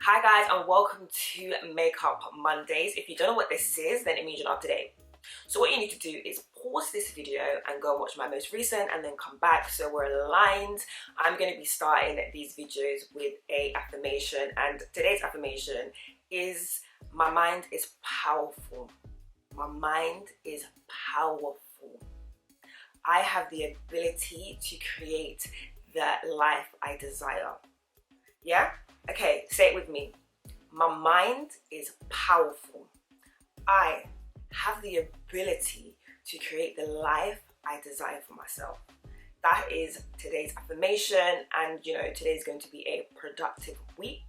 Hi guys, and welcome to Makeup Mondays. If you don't know what this is, then it means you're not up to date. So what you need to do is pause this video and go and watch my most recent and then come back so we're aligned. I'm going to be starting these videos with a affirmation, and today's affirmation is my mind is powerful. My mind is powerful. I have the ability to create the life I desire. Yeah? Okay, say it with me. My mind is powerful. I have the ability to create the life I desire for myself. That is today's affirmation, and today's going to be a productive week.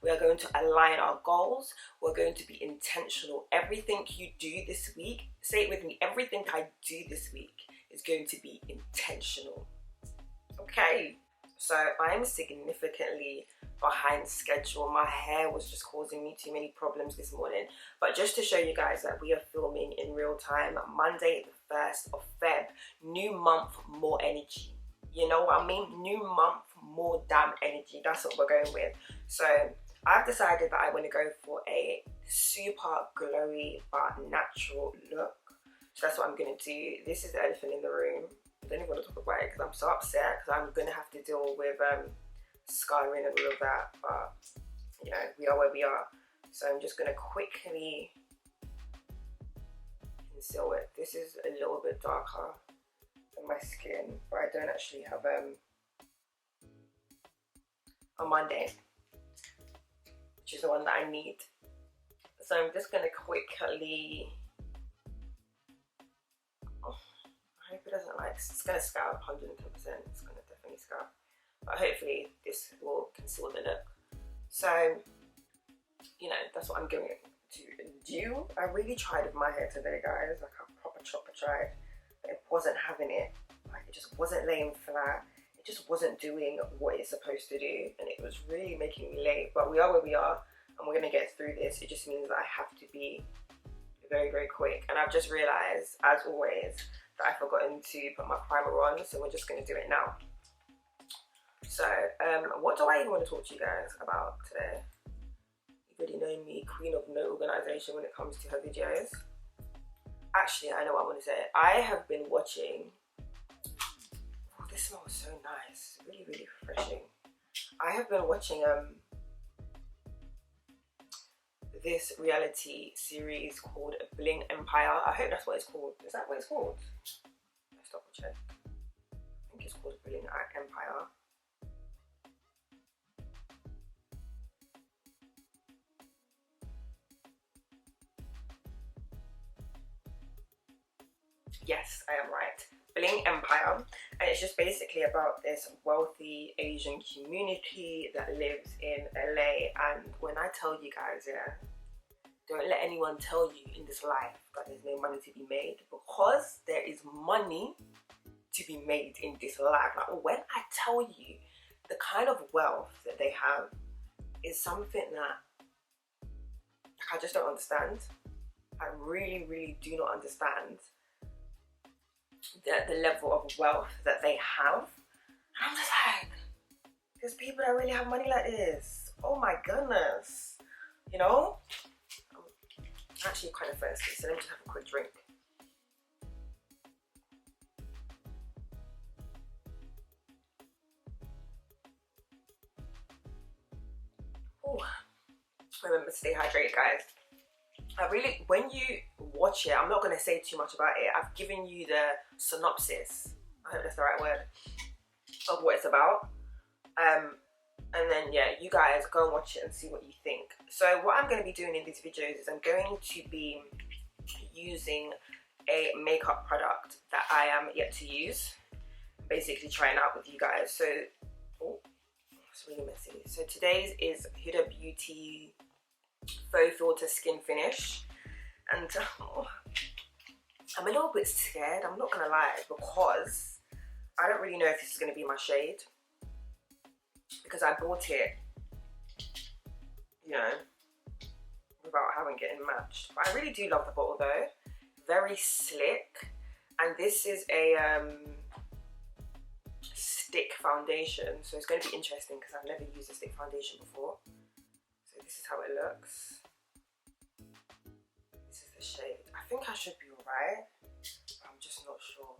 We are going to align our goals. We're going to be intentional. Everything you do this week, say it with me, everything I do this week is going to be intentional. Okay, so I'm significantly behind schedule. My hair was just causing me too many problems this morning, but just to show you guys that we are filming in real time, Monday the 1st of Feb, new month, more energy. You know what I mean? New month, more damn energy. That's what we're going with. So I've decided that I want to go for a super glowy but natural look. So that's what I'm going to do. This is the elephant in the room. I don't even want to talk about it because I'm so upset, because I'm going to have to deal with scarring and all of that, but we are where we are. So I'm just going to quickly conceal it. This is a little bit darker than my skin, but I don't actually have a Monday, which is the one that I need. So I'm just going to quickly, I hope it doesn't it's going to scalp 110%, it's going to definitely scalp. But hopefully this will conceal the look. So, that's what I'm going to do. I really tried with my hair today, guys. Like a proper chopper tried. But it wasn't having it. Like, it just wasn't laying flat. It just wasn't doing what it's supposed to do. And it was really making me late. But we are where we are. And we're going to get through this. It just means that I have to be very, very quick. And I've just realised, as always, that I've forgotten to put my primer on. So we're just going to do it now. So, what do I even want to talk to you guys about today? You already know me, queen of no organisation when it comes to her videos. Actually, I know what I want to say. I have been watching, oh, this smells so nice, really, really refreshing. I have been watching this reality series called Bling Empire. I hope that's what it's called. Is that what it's called? Let's double check. I think it's called Bling Empire. Yes, I am right. Bling Empire. And it's just basically about this wealthy Asian community that lives in LA. And when I tell you guys, don't let anyone tell you in this life that there's no money to be made, because there is money to be made in this life. Like, when I tell you the kind of wealth that they have is something that I just don't understand. I really, really do not understand the level of wealth that they have. And I'm just like, there's people that really have money like this. Oh my goodness. I'm actually kind of thirsty, so let me just have a quick drink. Ooh. Remember to stay hydrated, guys. When you watch it, I'm not going to say too much about it. I've given you the synopsis, I hope that's the right word, of what it's about. And then, you guys go and watch it and see what you think. So what I'm going to be doing in these videos is I'm going to be using a makeup product that I am yet to use. Basically trying out with you guys. So, oh, it's really messy. So today's is Huda Beauty Faux Filter Skin Finish, and I'm a little bit scared, I'm not gonna lie, because I don't really know if this is gonna be my shade, because I bought it without having it matched. But I really do love the bottle though, very slick. And this is a stick foundation, so it's going to be interesting because I've never used a stick foundation before. looks. This is the shade. I think I should be alright, but I'm just not sure.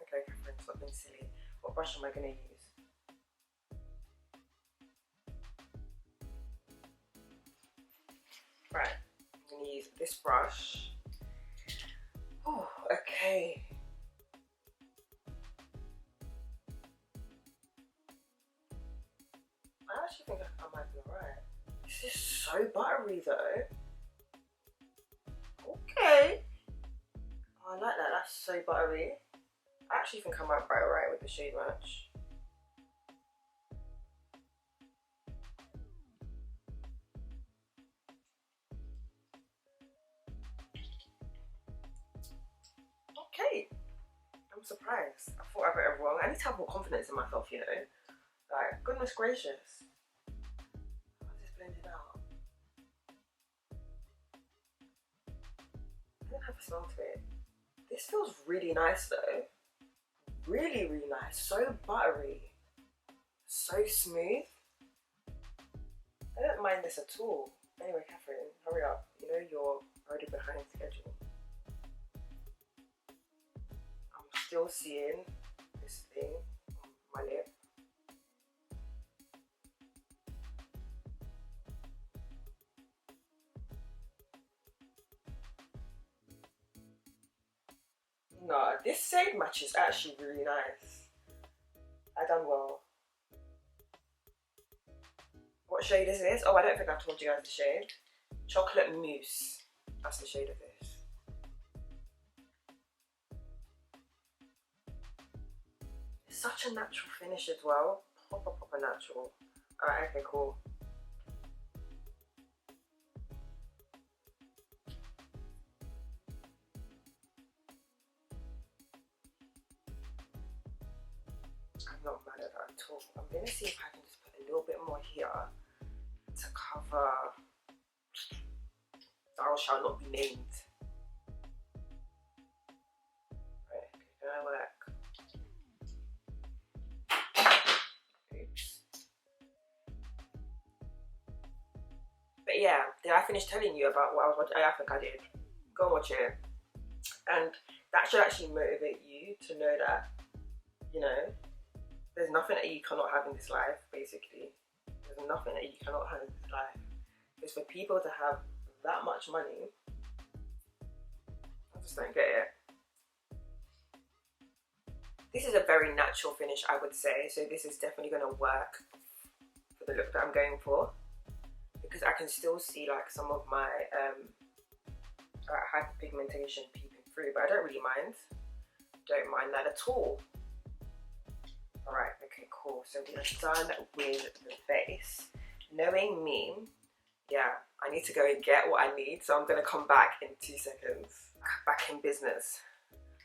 Okay, Catherine, stop being silly. What brush am I going to use? Right, I'm going to use this brush. Oh, okay. I actually think I might be alright. This is so buttery though. Okay. Oh, I like that. That's so buttery. I actually think I might be alright with the shade match. Okay. I'm surprised. I thought I got it wrong. I need to have more confidence in myself, you know. Like, goodness gracious. I'll just blend it out. I don't have a smell to it. This feels really nice though. Really, really nice. So buttery. So smooth. I don't mind this at all. Anyway, Catherine, hurry up. You know you're already behind schedule. I'm still seeing this thing on my lip. No, this shade match is actually really nice. I done well. What shade is this? Oh, I don't think I've told you guys the shade. Chocolate Mousse. That's the shade of this. It's such a natural finish as well. Proper natural. Alright, okay, cool. I'm not mad at that at all. I'm gonna see if I can just put a little bit more here to cover Thou Shall Not Be Named. Right, gonna work. Oops. But yeah, did I finish telling you about what I was watching? I think I did. Go and watch it. And that should actually motivate you to know that, you know, there's nothing that you cannot have in this life, basically. There's nothing that you cannot have in this life. Because for people to have that much money, I just don't get it. This is a very natural finish, I would say. So this is definitely going to work for the look that I'm going for. Because I can still see like some of my hyperpigmentation peeping through, but I don't really mind. Don't mind that at all. Alright, okay, cool. So we're done with the base. Knowing me, yeah, I need to go and get what I need. So I'm going to come back in 2 seconds. Back in business.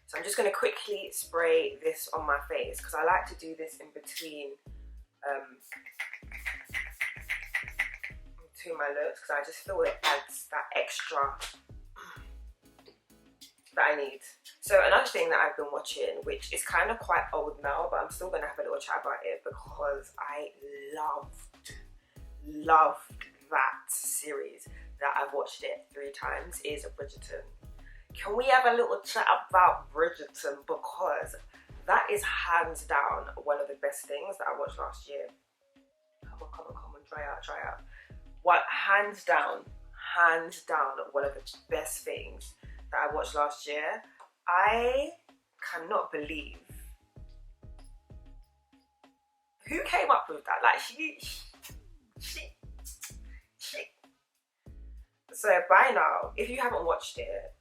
So I'm just going to quickly spray this on my face because I like to do this in between my looks because I just feel it adds that extra that I need. So another thing that I've been watching, which is kind of quite old now, but I'm still going to have a little chat about it because I loved that series that I've watched it 3 times, is Bridgeton. Can we have a little chat about Bridgeton because that is hands down one of the best things that I watched last year. Come on, dry out. What, hands down, one of the best things that I watched last year. I cannot believe who came up with that. Like she. So by now, if you haven't watched it,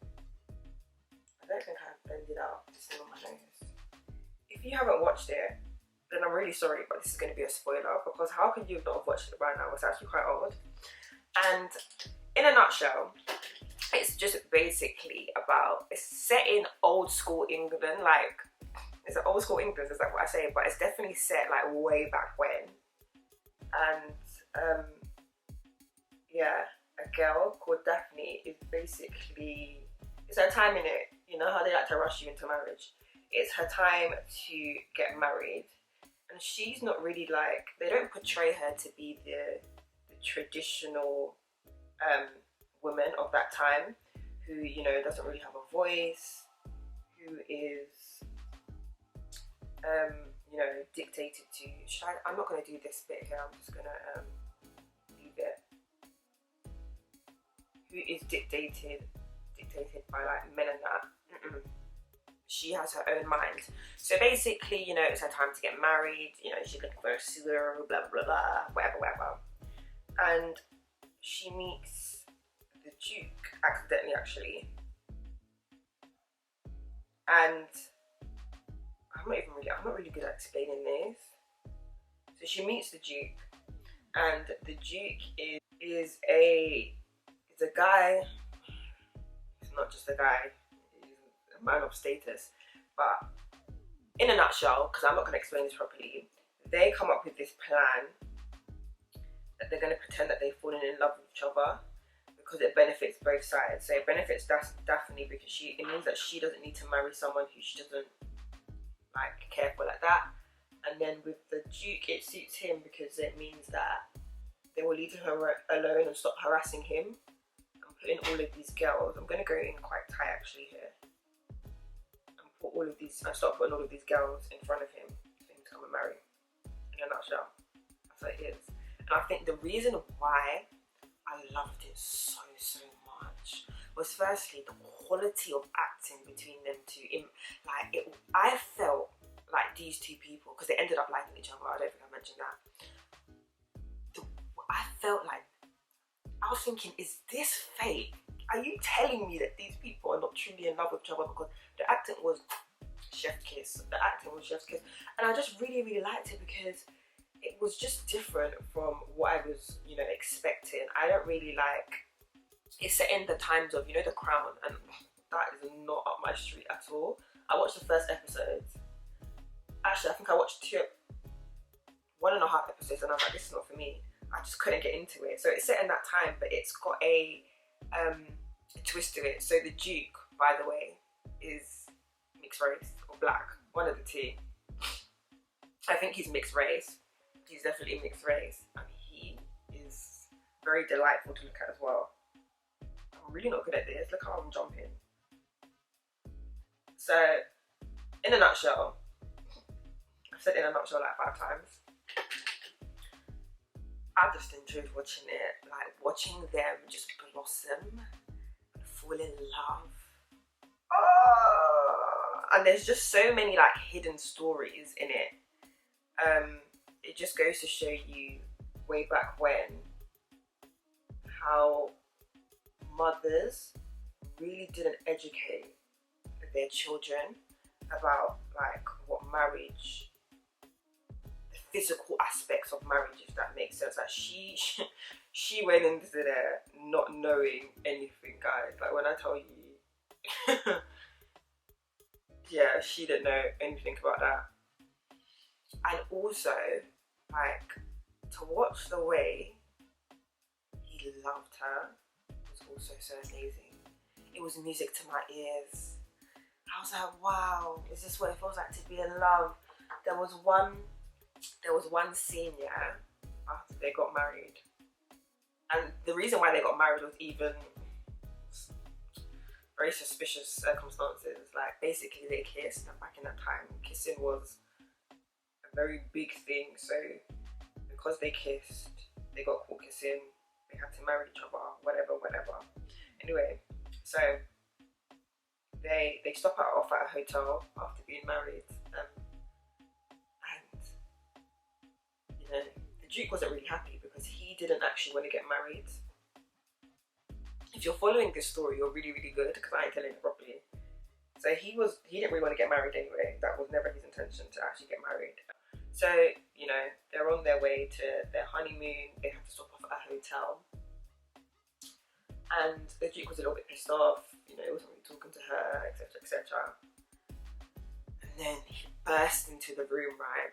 I don't think I've blended out this thing on my nose. If you haven't watched it, then I'm really sorry, but this is going to be a spoiler because how could you not have watched it right now? It's actually quite old. And in a nutshell, it's just basically about, it's set in old school England, like, it's an old school England, is that what I say? But it's definitely set like way back when. And yeah, a girl called Daphne is basically, it's her time in it. You know how they like to rush you into marriage? It's her time to get married. and she's not really like, they don't portray her to be the traditional woman of that time, who, you know, doesn't really have a voice, who is you know, dictated to. I'm not going to do this bit here, I'm just going to leave it. Who is dictated by like men and that. She has her own mind. So basically, you know, it's her time to get married, you know, she's looking for a suitor, blah blah blah, whatever. And she meets the Duke accidentally, actually. And I'm not really good at explaining this. So she meets the Duke, and the Duke is a guy. He's not just a guy, he's a man of status. But in a nutshell, because I'm not going to explain this properly, they come up with this plan that they're going to pretend that they've fallen in love with each other, because it benefits both sides. So it benefits Daphne because it means that she doesn't need to marry someone who she doesn't like care for like that. And then with the Duke, it suits him because it means that they will leave her alone and stop harassing him and putting all of these girls. I'm going to go in quite tight actually here and start putting all of these girls in front of him for him to come and marry. In a nutshell, that's what it is. And I think the reason why I loved it so much was firstly the quality of acting between them two. I felt like these two people, because they ended up liking each other, I don't think I mentioned that. I felt like, I was thinking, is this fake? Are you telling me that these people are not truly in love with each other? Because the acting was chef's kiss. And I just really liked it because it was just different from what I was, you know, expecting. I don't really like, it's set in the times of, you know, The Crown, and that is not up my street at all. I watched the first episode. Actually, I think I watched 1.5 episodes, and I was like, this is not for me. I just couldn't get into it. So it's set in that time, but it's got a twist to it. So the Duke, by the way, is mixed race or black, one of the two. I think he's mixed race. He's definitely mixed race, and he is very delightful to look at as well. I'm really not good at this. Look how I'm jumping. So, in a nutshell, I've said in a nutshell like 5 times. I just enjoyed watching it, like watching them just blossom and fall in love. Oh! And there's just so many like hidden stories in it. It just goes to show you way back when how mothers really didn't educate their children about like what marriage, the physical aspects of marriage, if that makes sense. Like she went into there not knowing anything, guys. Like when I tell you yeah, she didn't know anything about that. And also, like, to watch the way he loved her was also so amazing. It was music to my ears. I was like, wow, is this what it feels like to be in love? There was one scene, yeah, after they got married. And the reason why they got married was even very suspicious circumstances. Like, basically they kissed, and back in that time, kissing was a very big thing. So because they kissed, they got caught kissing, they had to marry each other, whatever. Anyway, so they stop off at a hotel after being married, and you know, the Duke wasn't really happy because he didn't actually want to get married. If you're following this story, you're really good, because I ain't telling it properly. So he didn't really want to get married anyway. That was never his intention, to actually get married. So, you know, they're on their way to their honeymoon. They have to stop off at a hotel. And the Duke was a little bit pissed off. You know, he wasn't really talking to her, etc. And then he burst into the room, right?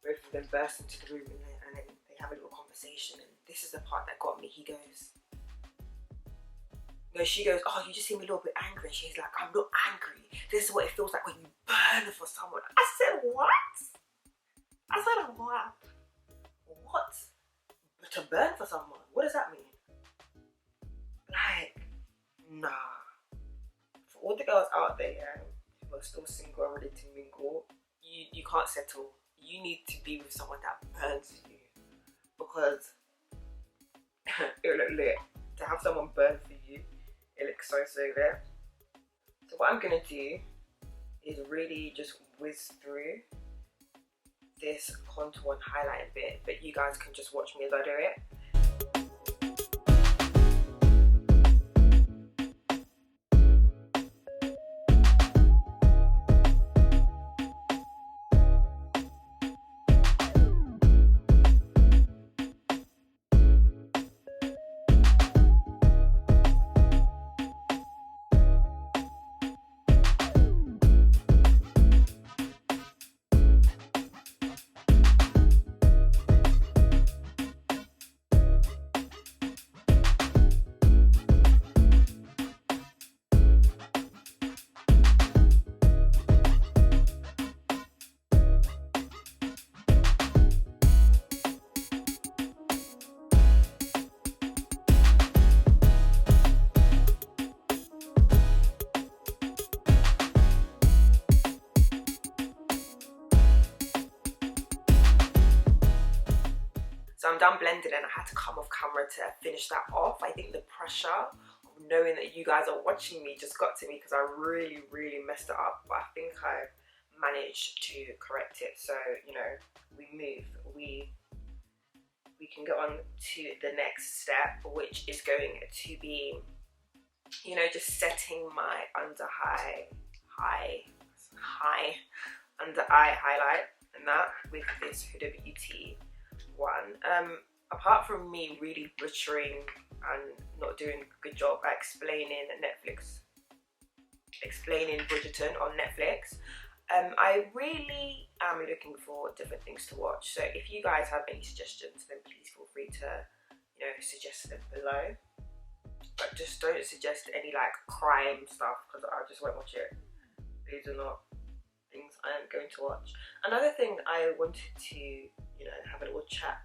Both of them burst into the room, and then they have a little conversation. And this is the part that got me. He goes, no, she goes, oh, you just seem a little bit angry. And she's like, I'm not angry. This is what it feels like when you burn for someone. I said, what? I said, what? What? To burn for someone? What does that mean? Like, nah. For all the girls out there who are still single and ready to mingle, you can't settle. You need to be with someone that burns you, because it'll look lit. To have someone burn for you, it looks so lit. So what I'm gonna do is really just whiz through this contour and highlight bit, but you guys can just watch me as I do it. So I'm done blending and I had to come off camera to finish that off. I think the pressure of knowing that you guys are watching me just got to me because I really messed it up, but I think I managed to correct it. So, you know, we move. We can go on to the next step, which is going to be, you know, just setting my under eye under eye highlight and that with this Huda Beauty one. Apart from me really butchering and not doing a good job at explaining Bridgeton on Netflix, I really am looking for different things to watch. So if you guys have any suggestions, then please feel free to, you know, suggest them below. But just don't suggest any like crime stuff, because I just won't watch it. These are not things I am going to watch. Another thing I wanted to, you know, have a little chat.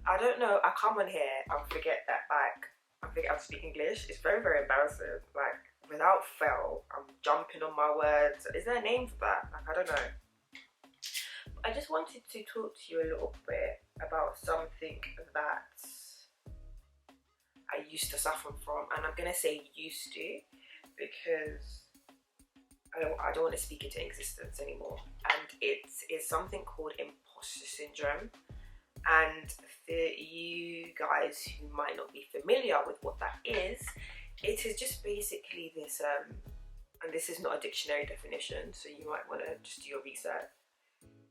I don't know, I come on here and forget that, like, I forget how to speak English. It's very embarrassing. Like, without fail, I'm jumping on my words. Is there a name for that? Like, I don't know. I just wanted to talk to you a little bit about something that I used to suffer from, and I'm gonna say used to because I don't want to speak into existence anymore. And it is something called imposter syndrome. And for you guys who might not be familiar with what that is, it is just basically this, and this is not a dictionary definition, so you might want to just do your research.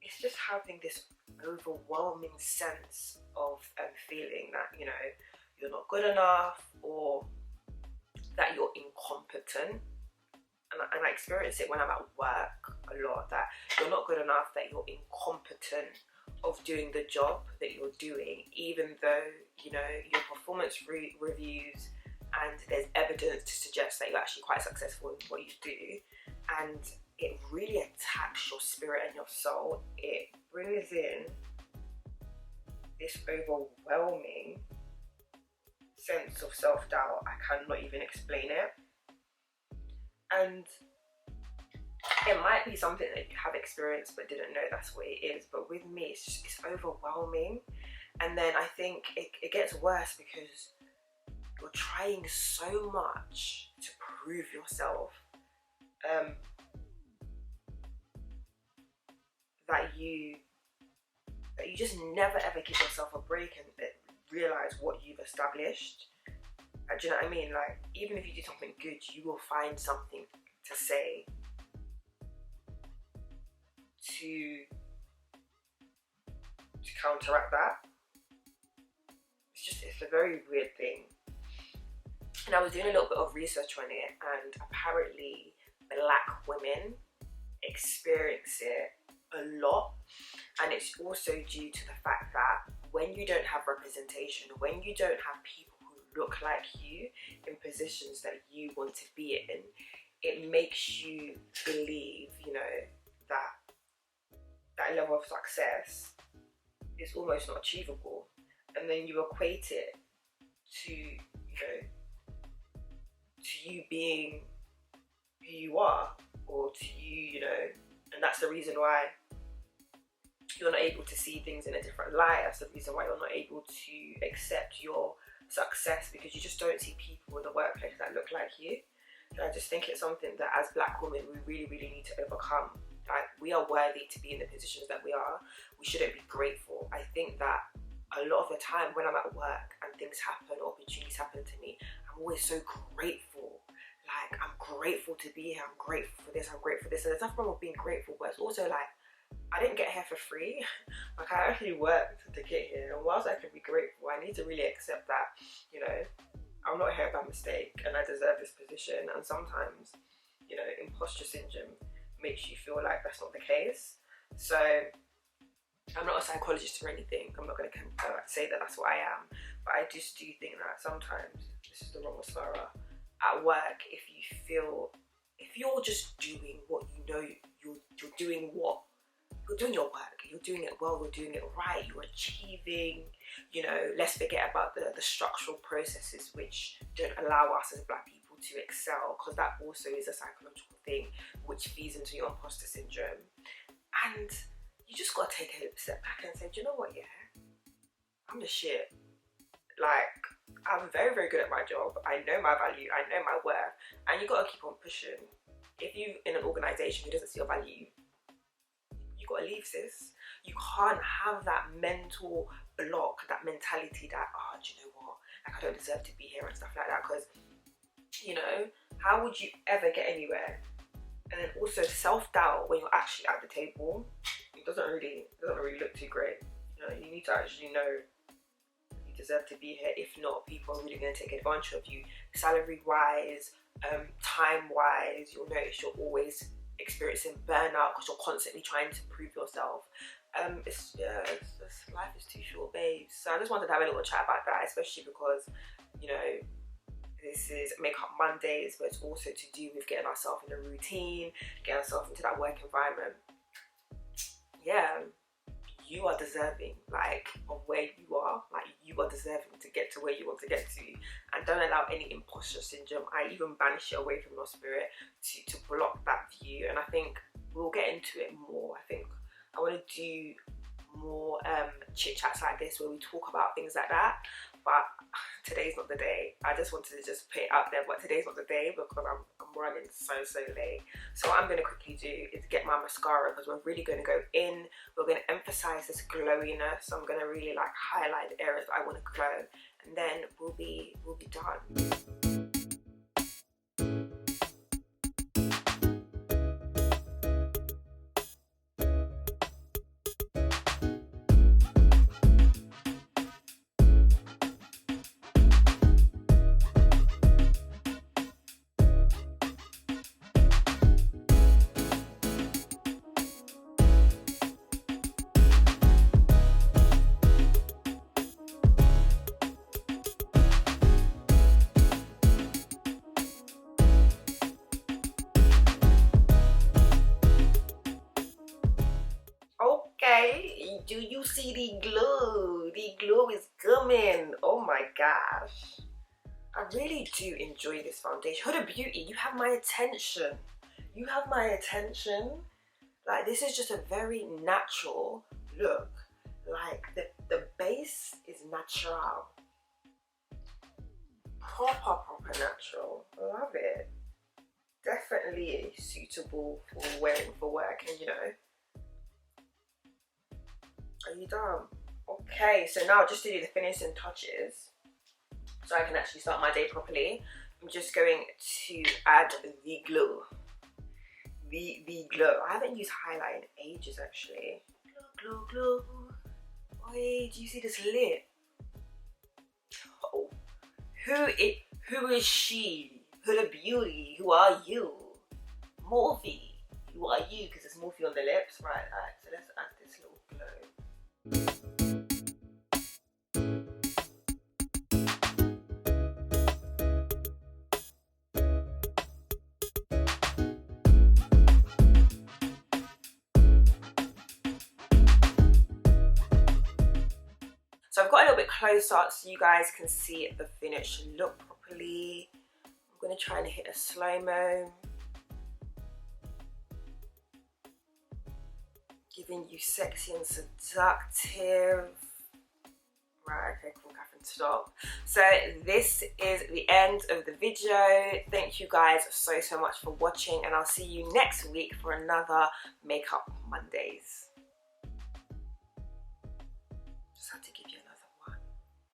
It's just having this overwhelming sense of feeling that, you know, you're not good enough, or that you're incompetent. And I experience it when I'm at work a lot, that you're not good enough, that you're incompetent of doing the job that you're doing, even though, you know, your performance reviews and there's evidence to suggest that you're actually quite successful in what you do. And it really attacks your spirit and your soul. It brings in this overwhelming sense of self-doubt. I cannot even explain it. And it might be something that you have experienced but didn't know that's what it is. But with me, it's overwhelming. And then I think it gets worse because you're trying so much to prove yourself that you just never ever give yourself a break and realize what you've established. Do you know what I mean? Like, even if you do something good, you will find something to say to counteract that. It's a very weird thing. And I was doing a little bit of research on it, and apparently Black women experience it a lot. And it's also due to the fact that when you don't have representation, when you don't have people who look like you in positions that you want to be in, it makes you believe, you know, that that level of success is almost not achievable, and then you equate it to, you know, to you being who you are, or to you, you know, and that's the reason why you're not able to see things in a different light. That's the reason why you're not able to accept your success, because you just don't see people in the workplace that look like you. And I just think it's something that as Black women we really need to overcome. Like, we are worthy to be in the positions that we are. We shouldn't be grateful. I think that a lot of the time when I'm at work and things happen, opportunities happen to me, I'm always so grateful. Like, I'm grateful to be here, I'm grateful for this, I'm grateful for this. And there's nothing wrong with being grateful, but it's also like, I didn't get here for free. Like, I actually worked to get here, and whilst I can be grateful, I need to really accept that, you know, I'm not here by mistake and I deserve this position. And sometimes, you know, imposter syndrome makes you feel like that's not the case. So I'm not a psychologist or anything. I'm not going to say that that's what I am, but I just do think that sometimes, this is the wrong mascara, at work, if you're just doing what you know, you're doing what, you're doing your work, you're doing it well, you're doing it right, you're achieving, you know, let's forget about the structural processes which don't allow us as Black people to excel, because that also is a psychological thing which feeds into your imposter syndrome. And you just got to take a step back and say, do you know what, yeah, I'm the shit. Like, I'm very good at my job. I know my value, I know my worth, and you got to keep on pushing. If you're in an organisation who doesn't see your value, you got to leave, sis. You can't have that mental block, that mentality that, oh, do you know what, like, I don't deserve to be here and stuff like that, because, you know, how would you ever get anywhere? And then also self-doubt when you're actually at the table, it doesn't really look too great. You know, you need to actually know you deserve to be here. If not, people are really going to take advantage of you, salary wise, time wise. You'll notice you're always experiencing burnout because you're constantly trying to prove yourself. Life is too short, babes. So I just wanted to have a little chat about that, especially because, you know, this is Makeup Mondays, but it's also to do with getting ourselves in a routine, getting ourselves into that work environment. Yeah, you are deserving, like, of where you are. Like, you are deserving to get to where you want to get to, and don't allow any imposter syndrome. I even banish it away from your spirit to block that view. And I think we'll get into it more. I think I want to do more chit chats like this where we talk about things like that, but today's not the day. I just wanted to just put it out there, but today's not the day because I'm running so late. So what I'm going to quickly do is get my mascara, because we're really going to go in, we're going to emphasize this glowiness. So I'm going to really like highlight the areas that I want to glow, and then we'll be done. Do you see the glow? The glow is coming. Oh my gosh. I really do enjoy this foundation. Huda Beauty, you have my attention. You have my attention. Like, this is just a very natural look. Like, the base is natural. Proper natural. Love it. Definitely suitable for wearing for work, and you know. Are you done? Okay, so now just to do the finishing touches, so I can actually start my day properly, I'm just going to add the glow. The glow. I haven't used highlight in ages actually. Glow. Wait, do you see this lip? Oh, who is she? Huda Beauty, who are you? Morphe, who are you? Because there's Morphe on the lips, right? Alright, so let's add this little glow. bit closer so you guys can see the finished look properly. I'm going to try and hit a slow-mo, giving you sexy and seductive. Right, okay, cool, Catherine, stop. So this is the end of the video. Thank you guys so much for watching, and I'll see you next week for another Makeup Mondays. Just had to give